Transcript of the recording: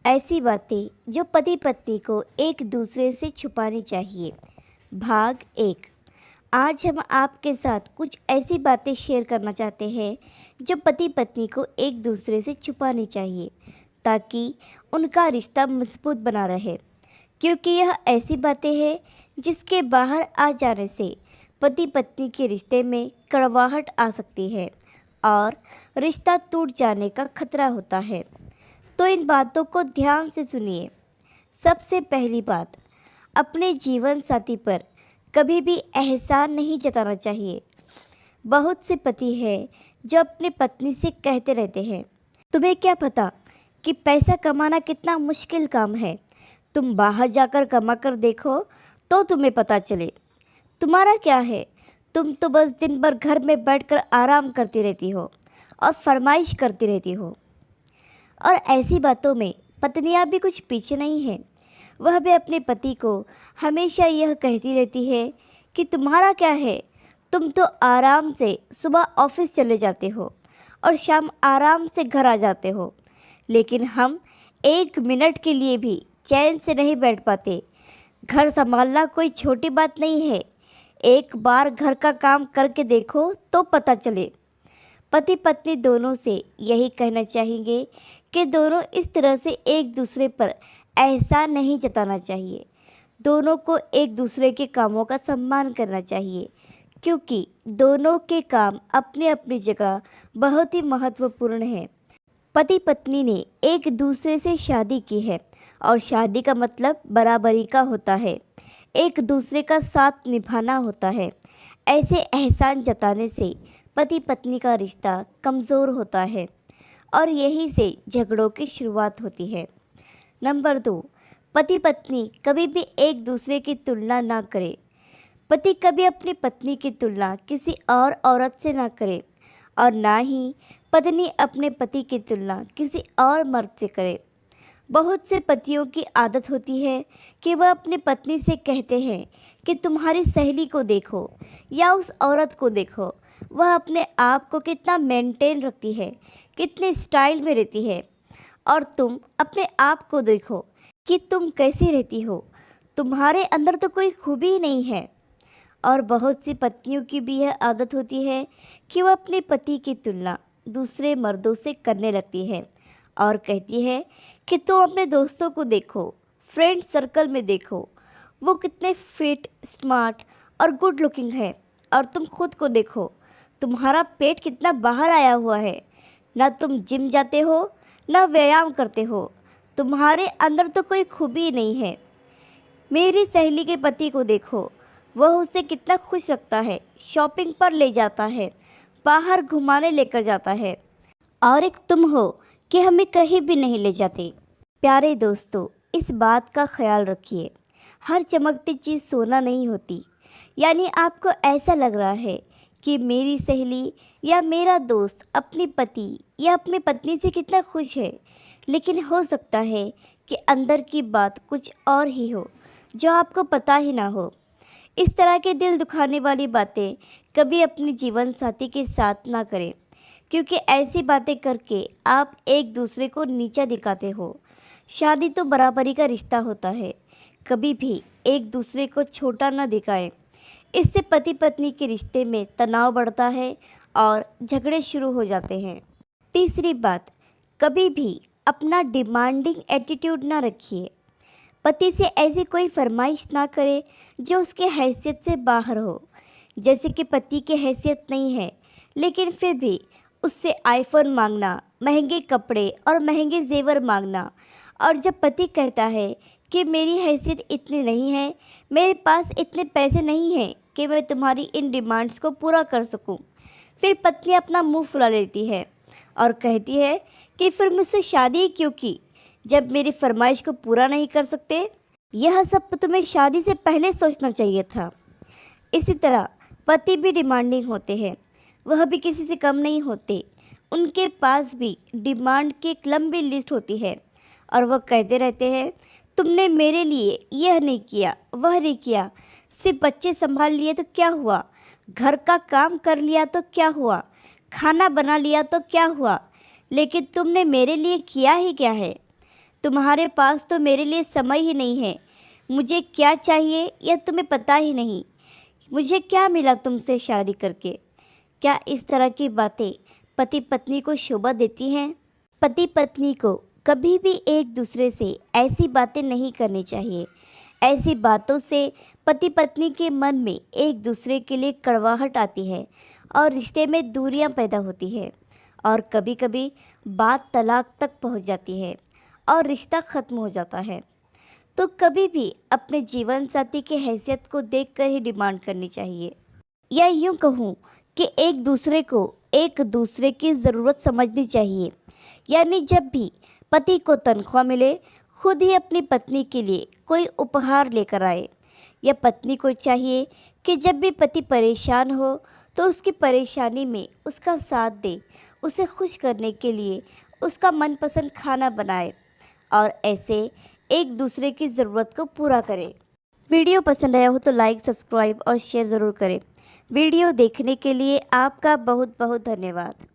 ऐसी बातें जो पति पत्नी को एक दूसरे से छुपानी चाहिए। भाग एक। आज हम आपके साथ कुछ ऐसी बातें शेयर करना चाहते हैं जो पति पत्नी को एक दूसरे से छुपानी चाहिए ताकि उनका रिश्ता मजबूत बना रहे। क्योंकि यह ऐसी बातें हैं जिसके बाहर आ जाने से पति पत्नी के रिश्ते में कड़वाहट आ सकती है और रिश्ता टूट जाने का खतरा होता है। तो इन बातों को ध्यान से सुनिए। सबसे पहली बात, अपने जीवन साथी पर कभी भी एहसान नहीं जताना चाहिए। बहुत से पति हैं जो अपनी पत्नी से कहते रहते हैं, तुम्हें क्या पता कि पैसा कमाना कितना मुश्किल काम है, तुम बाहर जाकर कमा कर देखो तो तुम्हें पता चले। तुम्हारा क्या है, तुम तो बस दिन भर घर में बैठकर आराम करती रहती हो और फरमाइश करती रहती हो। और ऐसी बातों में पत्नियां भी कुछ पीछे नहीं हैं। वह भी अपने पति को हमेशा यह कहती रहती है कि तुम्हारा क्या है, तुम तो आराम से सुबह ऑफिस चले जाते हो और शाम आराम से घर आ जाते हो, लेकिन हम एक मिनट के लिए भी चैन से नहीं बैठ पाते। घर संभालना कोई छोटी बात नहीं है, एक बार घर का काम करके देखो तो पता चले। पति पत्नी दोनों से यही कहना चाहेंगे कि दोनों इस तरह से एक दूसरे पर एहसान नहीं जताना चाहिए। दोनों को एक दूसरे के कामों का सम्मान करना चाहिए, क्योंकि दोनों के काम अपनी अपनी जगह बहुत ही महत्वपूर्ण है। पति पत्नी ने एक दूसरे से शादी की है और शादी का मतलब बराबरी का होता है, एक दूसरे का साथ निभाना होता है। ऐसे एहसान जताने से पति पत्नी का रिश्ता कमज़ोर होता है और यहीं से झगड़ों की शुरुआत होती है। नंबर 2, पति पत्नी कभी भी एक दूसरे की तुलना ना करे। पति कभी अपनी पत्नी की तुलना किसी और औरत से ना करे और ना ही पत्नी अपने पति की तुलना किसी और मर्द से करे। बहुत से पतियों की आदत होती है कि वह अपनी पत्नी से कहते हैं कि तुम्हारी सहेली को देखो या उस औरत को देखो, वह अपने आप को कितना मेंटेन रखती है, कितने स्टाइल में रहती है, और तुम अपने आप को देखो कि तुम कैसी रहती हो, तुम्हारे अंदर तो कोई खूबी ही नहीं है। और बहुत सी पत्नियों की भी यह आदत होती है कि वह अपने पति की तुलना दूसरे मर्दों से करने लगती है और कहती है कि तुम अपने दोस्तों को देखो, फ्रेंड सर्कल में देखो, वो कितने फिट, स्मार्ट और गुड लुकिंग है, और तुम खुद को देखो, तुम्हारा पेट कितना बाहर आया हुआ है, ना तुम जिम जाते हो ना व्यायाम करते हो, तुम्हारे अंदर तो कोई खूबी नहीं है। मेरी सहेली के पति को देखो, वह उसे कितना खुश रखता है, शॉपिंग पर ले जाता है, बाहर घुमाने लेकर जाता है, और एक तुम हो कि हमें कहीं भी नहीं ले जाते। प्यारे दोस्तों, इस बात का ख्याल रखिए, हर चमकती चीज़ सोना नहीं होती। यानी आपको ऐसा लग रहा है कि मेरी सहेली या मेरा दोस्त अपनी पति या अपनी पत्नी से कितना खुश है, लेकिन हो सकता है कि अंदर की बात कुछ और ही हो जो आपको पता ही ना हो। इस तरह के दिल दुखाने वाली बातें कभी अपने जीवन साथी के साथ ना करें, क्योंकि ऐसी बातें करके आप एक दूसरे को नीचा दिखाते हो। शादी तो बराबरी का रिश्ता होता है, कभी भी एक दूसरे को छोटा ना दिखाएं। इससे पति पत्नी के रिश्ते में तनाव बढ़ता है और झगड़े शुरू हो जाते हैं। तीसरी बात, कभी भी अपना डिमांडिंग एटीट्यूड ना रखिए। पति से ऐसी कोई फरमाइश ना करे जो उसके हैसियत से बाहर हो। जैसे कि पति की हैसियत नहीं है, लेकिन फिर भी उससे आईफोन मांगना, महंगे कपड़े और महंगे जेवर मांगना। और जब पति कहता है कि मेरी हैसियत इतनी नहीं है, मेरे पास इतने पैसे नहीं हैं कि मैं तुम्हारी इन डिमांड्स को पूरा कर सकूं, फिर पत्नी अपना मुंह फुला लेती है और कहती है कि फिर मुझसे शादी क्यों की जब मेरी फरमाइश को पूरा नहीं कर सकते। यह सब तुम्हें शादी से पहले सोचना चाहिए था। इसी तरह पति भी डिमांडिंग होते हैं, वह भी किसी से कम नहीं होते। उनके पास भी डिमांड की एक लंबी लिस्ट होती है और वह कहते रहते हैं, तुमने मेरे लिए यह नहीं किया, वह नहीं किया, सिर्फ बच्चे संभाल लिए तो क्या हुआ, घर का काम कर लिया तो क्या हुआ, खाना बना लिया तो क्या हुआ, लेकिन तुमने मेरे लिए किया ही क्या है। तुम्हारे पास तो मेरे लिए समय ही नहीं है। मुझे क्या चाहिए यह तुम्हें पता ही नहीं। मुझे क्या मिला तुमसे शादी करके। क्या इस तरह की बातें पति पत्नी को शोभा देती हैं? पति पत्नी को कभी भी एक दूसरे से ऐसी बातें नहीं करनी चाहिए। ऐसी बातों से पति पत्नी के मन में एक दूसरे के लिए कड़वाहट आती है और रिश्ते में दूरियां पैदा होती है और कभी कभी बात तलाक तक पहुंच जाती है और रिश्ता ख़त्म हो जाता है। तो कभी भी अपने जीवन साथी की हैसियत को देखकर ही डिमांड करनी चाहिए, या यूँ कहूँ कि एक दूसरे की ज़रूरत समझनी चाहिए। यानी जब भी पति को तनख्वाह मिले, खुद ही अपनी पत्नी के लिए कोई उपहार लेकर आए। या पत्नी को चाहिए कि जब भी पति परेशान हो तो उसकी परेशानी में उसका साथ दे, उसे खुश करने के लिए उसका मनपसंद खाना बनाए और ऐसे एक दूसरे की ज़रूरत को पूरा करे। वीडियो पसंद आया हो तो लाइक, सब्सक्राइब और शेयर ज़रूर करें। वीडियो देखने के लिए आपका बहुत बहुत धन्यवाद।